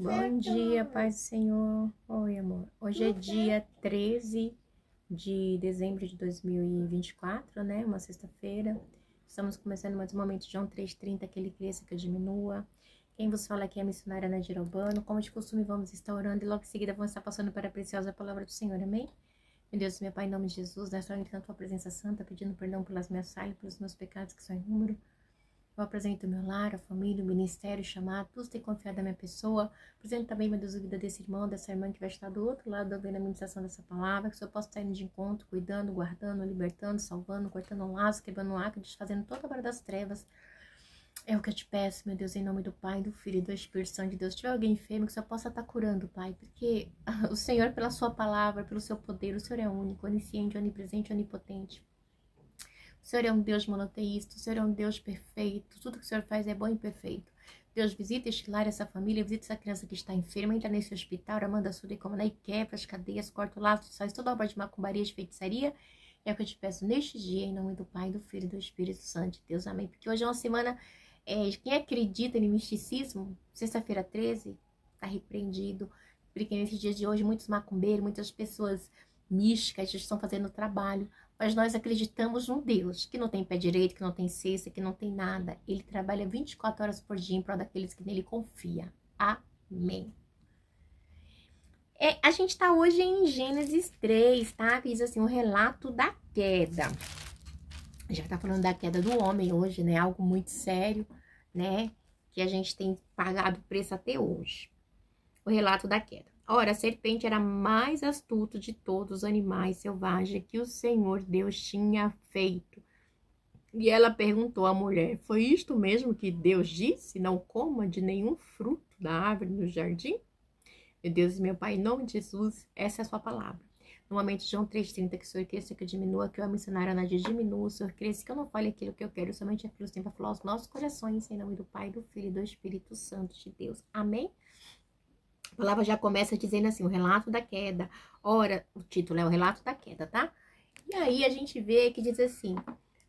Bom dia, paz do Senhor. Oi, amor. Hoje é dia 13 de dezembro de 2024, né? Uma sexta-feira. Estamos começando mais um momento de João 3,30, que ele cresça, que eu diminua. Quem vos fala aqui é a missionária Nadir Albano. Como de costume, vamos estar orando e logo em seguida vamos estar passando para a preciosa palavra do Senhor, amém? Meu Deus, meu Pai, em nome de Jesus, nós estamos em tua presença santa, pedindo perdão pelas minhas falhas, pelos meus pecados que são em número. Eu apresento o meu lar, a família, o ministério, o chamado, tudo tem confiado na minha pessoa. Apresento também, meu Deus, a vida desse irmão, dessa irmã que vai estar do outro lado, ouvindo a ministração dessa palavra, que o Senhor possa estar indo de encontro, cuidando, guardando, libertando, salvando, cortando um laço, quebrando um arco, desfazendo toda a obra das trevas. É o que eu te peço, meu Deus, em nome do Pai, do Filho e do Espírito Santo de Deus. Se tiver alguém enfermo, que o Senhor possa estar curando, Pai, porque o Senhor, pela sua palavra, pelo seu poder, o Senhor é único, onisciente, onipresente, onipotente. O Senhor é um Deus monoteísta, o Senhor é um Deus perfeito, tudo que o Senhor faz é bom e perfeito. Deus, visita este lar, essa família, visita essa criança que está enferma, entra nesse hospital, Amanda Suda e Comana, e quebra as cadeias, corta o laço, faz toda a obra de macumbaria, de feitiçaria. É o que eu te peço neste dia, em nome do Pai, do Filho e do Espírito Santo de Deus, amém. Porque hoje é uma semana, quem acredita em misticismo, sexta-feira 13, está repreendido, porque nesses dias de hoje muitos macumbeiros, muitas pessoas místicas estão fazendo o trabalho. Mas nós acreditamos num Deus que não tem pé direito, que não tem cesta, que não tem nada. Ele trabalha 24 horas por dia em prol daqueles que nele confiam. Amém. A gente tá hoje em Gênesis 3, tá? Que diz assim, o relato da queda. A gente tá falando da queda do homem hoje, né? Algo muito sério, né? Que a gente tem pagado preço até hoje. O relato da queda. Ora, a serpente era mais astuta de todos os animais selvagens que o Senhor Deus tinha feito. E ela perguntou à mulher, foi isto mesmo que Deus disse? Não coma de nenhum fruto da árvore no jardim? Meu Deus e meu Pai, em nome de Jesus, essa é a sua palavra. No momento de João 3,30, que o Senhor cresça, que eu diminua, que eu, a missionária Nadir, diminua, o Senhor cresça, que eu não fale aquilo que eu quero, somente aquilo que tem para falar aos nossos corações, em nome do Pai, do Filho e do Espírito Santo de Deus. Amém? A palavra já começa dizendo assim, o relato da queda. Ora, o título é o relato da queda, tá? E aí a gente vê que diz assim,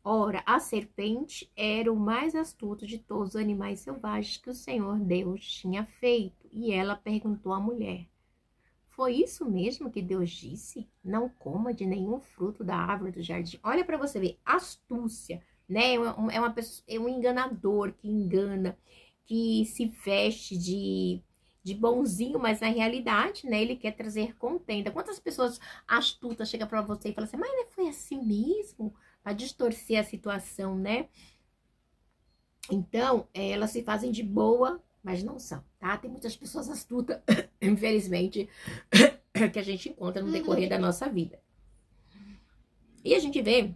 ora, a serpente era o mais astuto de todos os animais selvagens que o Senhor Deus tinha feito. E ela perguntou à mulher, foi isso mesmo que Deus disse? Não coma de nenhum fruto da árvore do jardim. Olha para você ver, astúcia, né? É um enganador que engana, que se veste de bonzinho, mas na realidade, né, ele quer trazer contenda. Quantas pessoas astutas chegam para você e falam assim, mas não foi assim mesmo? Para distorcer a situação, né? Então, elas se fazem de boa, mas não são, tá? Tem muitas pessoas astutas, infelizmente, que a gente encontra no decorrer da nossa vida. E a gente vê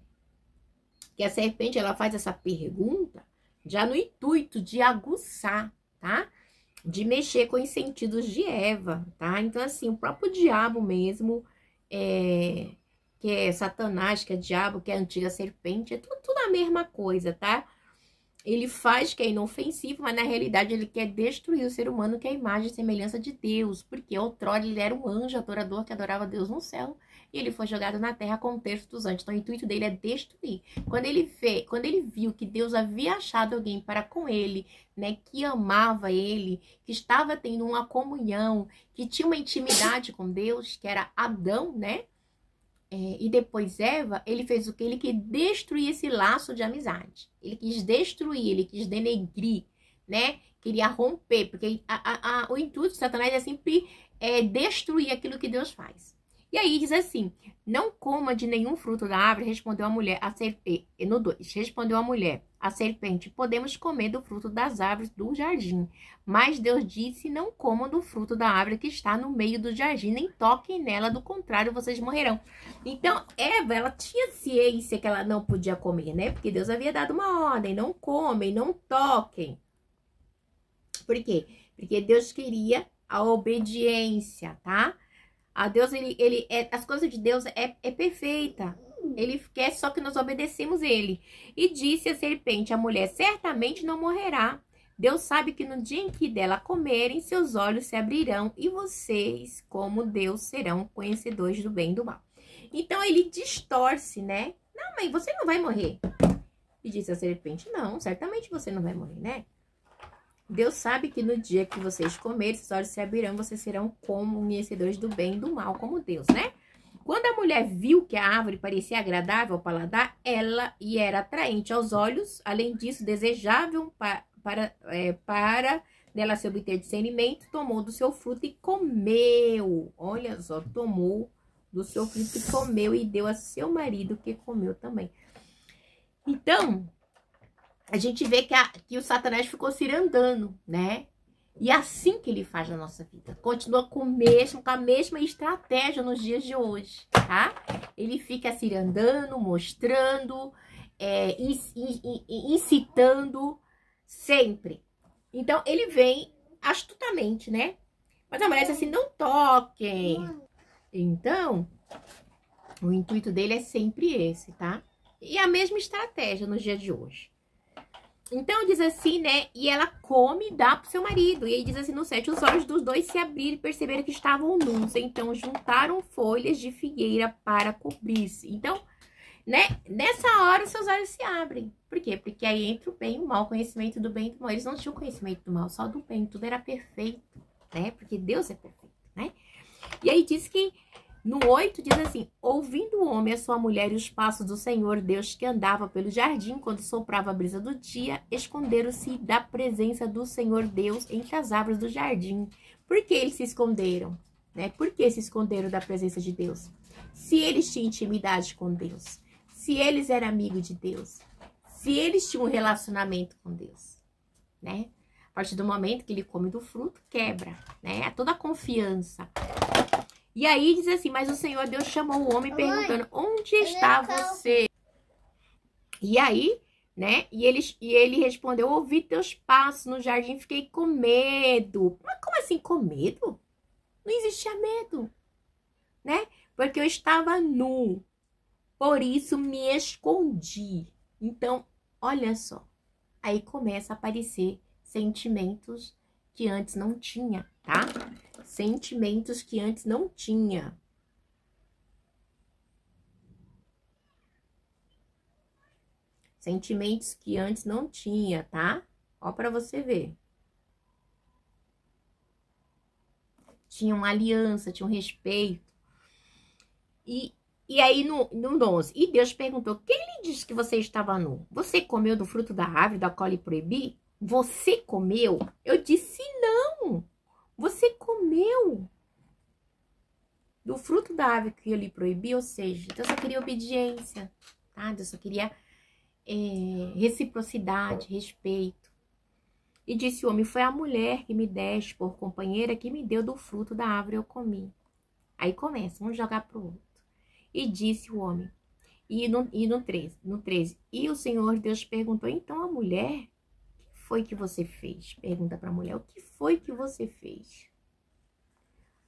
que a serpente, ela faz essa pergunta já no intuito de aguçar, tá? De mexer com os sentidos de Eva, tá? Então, assim, o próprio diabo mesmo, que é Satanás, que é diabo, que é a antiga serpente, é tudo a mesma coisa, tá? Ele faz que é inofensivo, mas na realidade ele quer destruir o ser humano, que é a imagem e semelhança de Deus, porque outrora ele era um anjo adorador que adorava Deus no céu, e ele foi jogado na terra como um terço dos anjos. Então o intuito dele é destruir. Quando ele viu que Deus havia achado alguém para com ele, né, que amava ele, que estava tendo uma comunhão, que tinha uma intimidade com Deus, que era Adão, né? E depois Eva, ele fez o que? Ele quis destruir esse laço de amizade. Ele quis destruir, ele quis denegrir, né? Queria romper, porque o intuito de Satanás é sempre destruir aquilo que Deus faz. E aí diz assim, não coma de nenhum fruto da árvore, respondeu a mulher, a serpente. No 2, respondeu a mulher, a serpente, podemos comer do fruto das árvores do jardim. Mas Deus disse, não comam do fruto da árvore que está no meio do jardim, nem toquem nela, do contrário, vocês morrerão. Então, Eva, ela tinha ciência que ela não podia comer, né? Porque Deus havia dado uma ordem, não comem, não toquem. Por quê? Porque Deus queria a obediência, tá? A Deus, as coisas de Deus é perfeita. Ele quer só que nós obedecemos ele. E disse a serpente, a mulher, certamente não morrerá. Deus sabe que no dia em que dela comerem, seus olhos se abrirão e vocês, como Deus, serão conhecedores do bem e do mal. Então, ele distorce, né? Não, mãe, você não vai morrer. E disse a serpente, não, certamente você não vai morrer, né? Deus sabe que no dia que vocês comerem, seus olhos se abrirão, vocês serão como conhecedores do bem e do mal, como Deus, né? Quando a mulher viu que a árvore parecia agradável ao paladar, ela e era atraente aos olhos, além disso, desejável para dela se obter discernimento, tomou do seu fruto e comeu. Olha só, tomou do seu fruto e comeu e deu a seu marido que comeu também. Então, a gente vê que o Satanás ficou cirandando, né? E é assim que ele faz na nossa vida. Continua com a mesma estratégia nos dias de hoje, tá? Ele fica cirandando, mostrando, incitando sempre. Então, ele vem astutamente, né? Mas a mulher diz assim, não toquem. Então, o intuito dele é sempre esse, tá? E a mesma estratégia nos dias de hoje. Então, diz assim, né? E ela come e dá pro seu marido. E aí diz assim no 7, os olhos dos dois se abriram e perceberam que estavam nus. Então, juntaram folhas de figueira para cobrir-se. Então, né? Nessa hora, seus olhos se abrem. Por quê? Porque aí entra o bem e o mal, o conhecimento do bem e do mal. Eles não tinham conhecimento do mal, só do bem. Tudo era perfeito, né? Porque Deus é perfeito, né? E aí diz que no 8 diz assim, ouvindo o homem, a sua mulher e os passos do Senhor Deus que andava pelo jardim, quando soprava a brisa do dia, esconderam-se da presença do Senhor Deus entre as árvores do jardim. Por que eles se esconderam? Né? Por que se esconderam da presença de Deus? Se eles tinham intimidade com Deus, se eles eram amigos de Deus, se eles tinham um relacionamento com Deus, né? A partir do momento que ele come do fruto, quebra, né? Toda a confiança. E aí diz assim, mas o Senhor Deus chamou o homem perguntando, onde está você? E aí, né, e ele respondeu, ouvi teus passos no jardim, fiquei com medo. Mas como assim com medo? Não existia medo, né? Porque eu estava nu, por isso me escondi. Então, olha só, aí começa a aparecer sentimentos que antes não tinha, tá? Sentimentos que antes não tinha. Sentimentos que antes não tinha, tá? Ó pra você ver. Tinha uma aliança, tinha um respeito. E aí no 11, e Deus perguntou, quem lhe disse que você estava nu? Você comeu do fruto da árvore da qual lhe proibi? Você comeu? Eu disse não. Você comeu do fruto da árvore que eu lhe proibi, ou seja, Deus só queria obediência, tá? Deus só queria reciprocidade, respeito. E disse o homem, foi a mulher que me deste por companheira que me deu do fruto da árvore eu comi. Aí começa, um jogar pro outro. E disse o homem, e no 13, e o Senhor Deus perguntou, então a mulher, o que foi que você fez? Pergunta para a mulher, o que foi que você fez?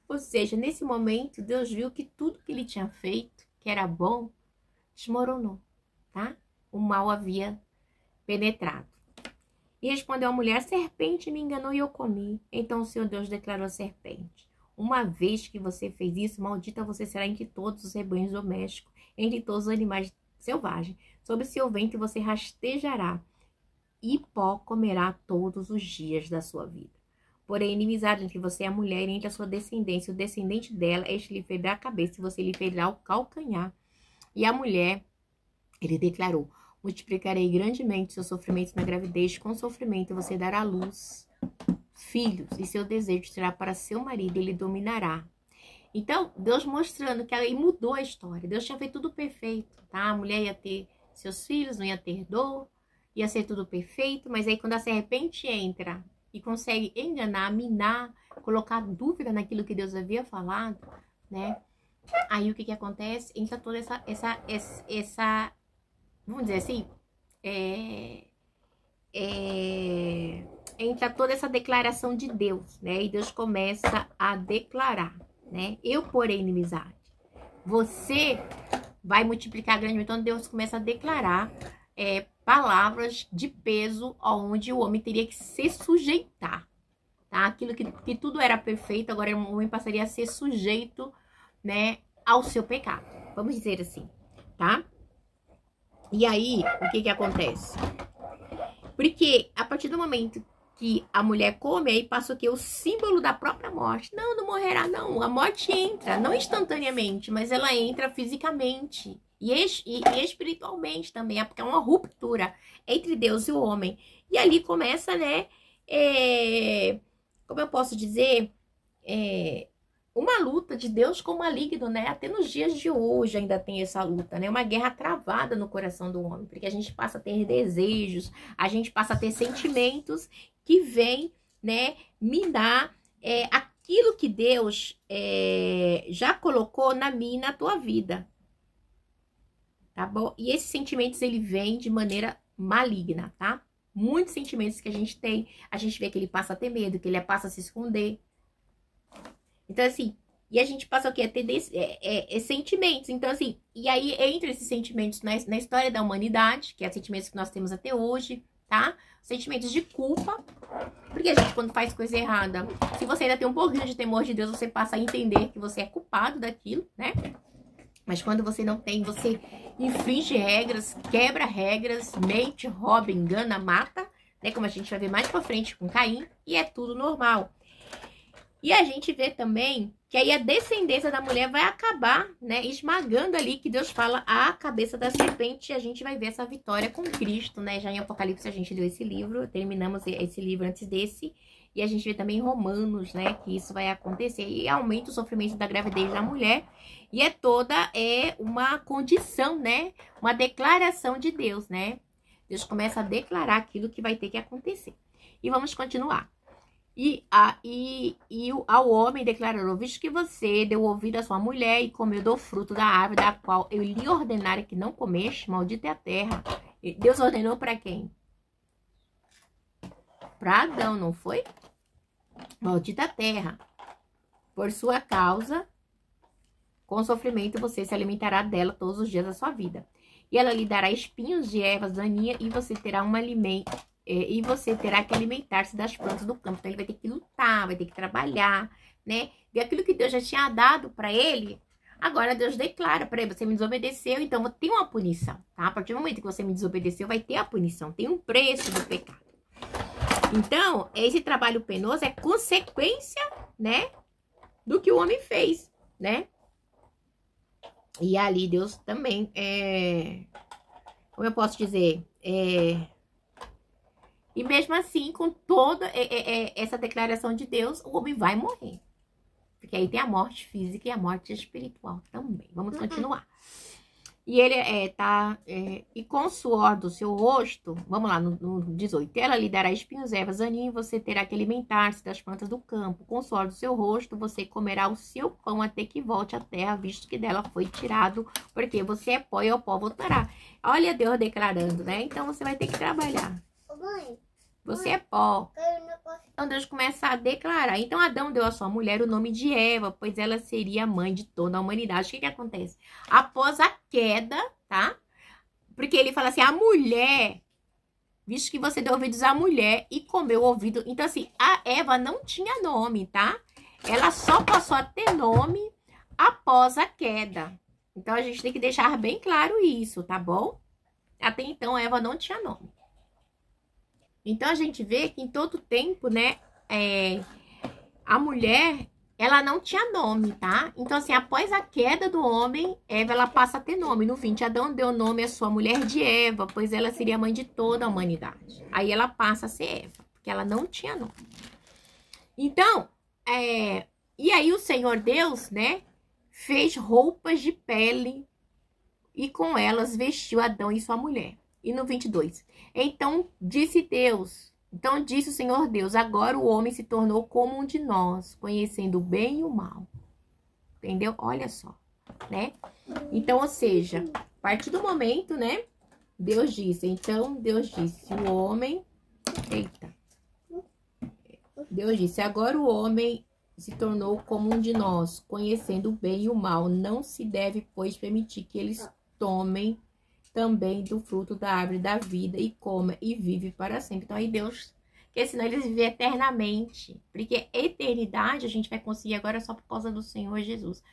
Ou seja, nesse momento, Deus viu que tudo que ele tinha feito, que era bom, desmoronou, tá? O mal havia penetrado. E respondeu a mulher, a serpente me enganou e eu comi. Então o Senhor Deus declarou à serpente, uma vez que você fez isso, maldita você será entre todos os rebanhos domésticos, entre todos os animais selvagens. Sobre o seu ventre você rastejará, e pó comerá todos os dias da sua vida. Porém, inimizade entre você e a mulher e entre a sua descendência, o descendente dela, este lhe ferirá a cabeça, e você lhe ferirá o calcanhar. E a mulher, ele declarou, multiplicarei grandemente seus sofrimentos na gravidez, com sofrimento você dará à luz filhos, e seu desejo será para seu marido, ele dominará. Então, Deus mostrando que aí mudou a história. Deus tinha feito tudo perfeito, tá? A mulher ia ter seus filhos, não ia ter dor, ia ser tudo perfeito, mas aí quando a serpente entra e consegue enganar, minar, colocar dúvida naquilo que Deus havia falado, né? Aí o que acontece? Entra toda essa vamos dizer assim, entra toda essa declaração de Deus, né? E Deus começa a declarar, né? Eu porém inimizade. Você vai multiplicar grandemente. Então Deus começa a declarar palavras de peso onde o homem teria que se sujeitar, tá? Aquilo que tudo era perfeito, agora o homem passaria a ser sujeito, né, ao seu pecado. Vamos dizer assim, tá? E aí, o que acontece? Porque a partir do momento que a mulher come, aí passa o quê? O símbolo da própria morte. Não, não morrerá, não. A morte entra, não instantaneamente, mas ela entra fisicamente e espiritualmente também, porque é uma ruptura entre Deus e o homem. E ali começa, né, como eu posso dizer, uma luta de Deus com o maligno, né? Até nos dias de hoje ainda tem essa luta, né? Uma guerra travada no coração do homem, porque a gente passa a ter desejos, a gente passa a ter sentimentos que vêm, né, minar aquilo que Deus já colocou na minha e na tua vida, tá bom? E esses sentimentos, ele vem de maneira maligna, tá? Muitos sentimentos que a gente tem, a gente vê que ele passa a ter medo, que ele passa a se esconder. Então, assim, e a gente passa o quê? A ter sentimentos. Então, assim, e aí entra esses sentimentos na história da humanidade, que é sentimentos que nós temos até hoje, tá? Sentimentos de culpa. Porque a gente, quando faz coisa errada, se você ainda tem um pouquinho de temor de Deus, você passa a entender que você é culpado daquilo, né? Mas quando você não tem, você infringe regras, quebra regras, mente, rouba, engana, mata, né? Como a gente vai ver mais pra frente com Caim, e é tudo normal. E a gente vê também que aí a descendência da mulher vai acabar, né, esmagando ali, que Deus fala, a cabeça da serpente, e a gente vai ver essa vitória com Cristo, né? Já em Apocalipse a gente leu esse livro, terminamos esse livro antes desse, e a gente vê também em Romanos, né, que isso vai acontecer, e aumenta o sofrimento da gravidez da mulher, e toda uma condição, né, uma declaração de Deus, né? Deus começa a declarar aquilo que vai ter que acontecer. E vamos continuar. Ao homem declarou, visto que você deu ouvido à sua mulher e comeu do fruto da árvore da qual eu lhe ordenara que não comeste, maldita é a terra. E Deus ordenou para quem? Para Adão, não foi? Maldita a terra. Por sua causa, com sofrimento você se alimentará dela todos os dias da sua vida. E ela lhe dará espinhos de ervas daninhas e você terá um alimento. E você terá que alimentar-se das plantas do campo. Então, ele vai ter que lutar, vai ter que trabalhar, né? E aquilo que Deus já tinha dado para ele, agora Deus declara para ele, você me desobedeceu, então vou ter uma punição, tá? A partir do momento que você me desobedeceu, vai ter a punição. Tem um preço do pecado. Então, esse trabalho penoso é consequência, né? Do que o homem fez, né? E ali Deus também, como eu posso dizer, e mesmo assim, com toda essa declaração de Deus, o homem vai morrer. Porque aí tem a morte física e a morte espiritual também. Vamos continuar. E ele e com o suor do seu rosto, vamos lá, no 18. Ela lhe dará espinhos, ervas, aninho, você terá que alimentar-se das plantas do campo. Com o suor do seu rosto, você comerá o seu pão até que volte à terra, visto que dela foi tirado, porque você é pó e ao pó voltará. Olha Deus declarando, né? Então você vai ter que trabalhar. Mãe, Você é pó. Então Deus começa a declarar. Então Adão deu à sua mulher o nome de Eva, pois ela seria a mãe de toda a humanidade. O que acontece? Após a queda, tá? Porque ele fala assim, a mulher, visto que você deu ouvidos à mulher e comeu o ouvido. Então assim, a Eva não tinha nome, tá? Ela só passou a ter nome após a queda. Então a gente tem que deixar bem claro isso, tá bom? Até então Eva não tinha nome. Então, a gente vê que em todo tempo, né, a mulher, ela não tinha nome, tá? Então, assim, após a queda do homem, Eva, ela passa a ter nome. No 20, Adão deu nome à sua mulher de Eva, pois ela seria a mãe de toda a humanidade. Aí, ela passa a ser Eva, porque ela não tinha nome. Então, e aí o Senhor Deus, né, fez roupas de pele e com elas vestiu Adão e sua mulher. E no 22, então disse o Senhor Deus, agora o homem se tornou como um de nós, conhecendo o bem e o mal. Entendeu? Olha só, né? Então, ou seja, a partir do momento, né? Deus disse, o homem... Eita. Deus disse, agora o homem se tornou como um de nós, conhecendo o bem e o mal. Não se deve, pois, permitir que eles tomem também do fruto da árvore da vida e coma e vive para sempre. Então aí Deus, porque senão eles vivem eternamente, porque eternidade a gente vai conseguir agora só por causa do Senhor Jesus.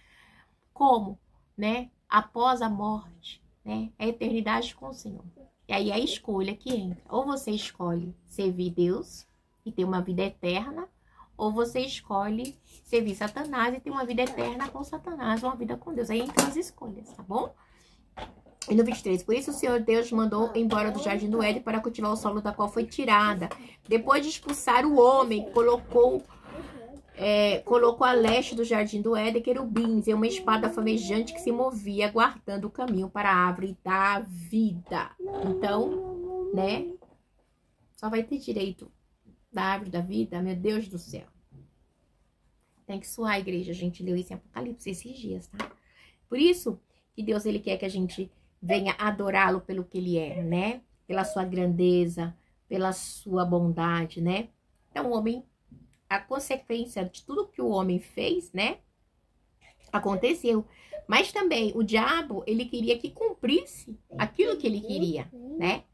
Como? Né? Após a morte, né? A eternidade com o Senhor. E aí a escolha que entra. Ou você escolhe servir Deus, e ter uma vida eterna, ou você escolhe servir Satanás e ter uma vida eterna com Satanás, uma vida com Deus. Aí entram as escolhas, tá bom? E no 23, por isso o Senhor Deus mandou embora do jardim do Éden para cultivar o solo da qual foi tirada. Depois de expulsar o homem, colocou a leste do jardim do Éden querubins e uma espada flamejante que se movia, guardando o caminho para a árvore da vida. Então, né? Só vai ter direito da árvore da vida, meu Deus do céu. Tem que suar, igreja. A gente leu isso em Apocalipse esses dias, tá? Por isso que Deus, ele quer que a gente venha adorá-lo pelo que ele é, né? Pela sua grandeza, pela sua bondade, né? Então, o homem, a consequência de tudo que o homem fez, né? Aconteceu. Mas também o diabo, ele queria que cumprisse aquilo que ele queria, né?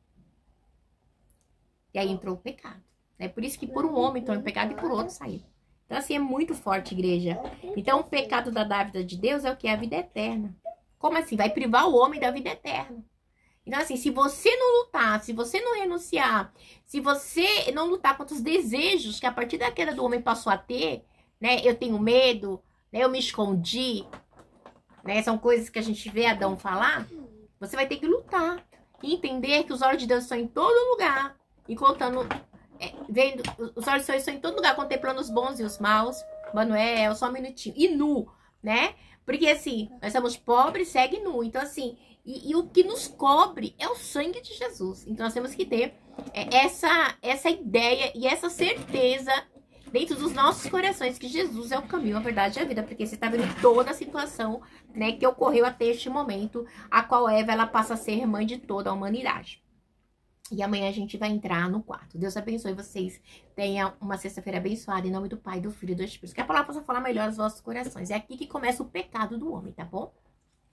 E aí entrou o pecado. É por isso que por um homem entrou em pecado e por outro saiu. Então, assim, é muito forte, igreja. Então, o pecado da dávida de Deus é o que? A vida eterna. Como assim? Vai privar o homem da vida eterna. Então, assim, se você não lutar, se você não renunciar, se você não lutar contra os desejos que a partir da queda do homem passou a ter, né? Eu tenho medo, né? Eu me escondi, né? São coisas que a gente vê Adão falar. Você vai ter que lutar e entender que os olhos de Deus estão em todo lugar, e contando... vendo, os olhos estão em todo lugar, contemplando os bons e os maus. Manuel, só um minutinho. E nu, né? Porque assim, nós somos pobres, segue nu. Então assim, e o que nos cobre é o sangue de Jesus. Então nós temos que ter essa ideia e essa certeza dentro dos nossos corações que Jesus é o caminho, a verdade e a vida. Porque você está vendo toda a situação, né, que ocorreu até este momento, a qual Eva, ela passa a ser mãe de toda a humanidade. E amanhã a gente vai entrar no quarto. Deus abençoe vocês. Tenha uma sexta-feira abençoada. Em nome do Pai, do Filho e do Espírito. Que a palavra possa falar melhor aos vossos corações. É aqui que começa o pecado do homem, tá bom?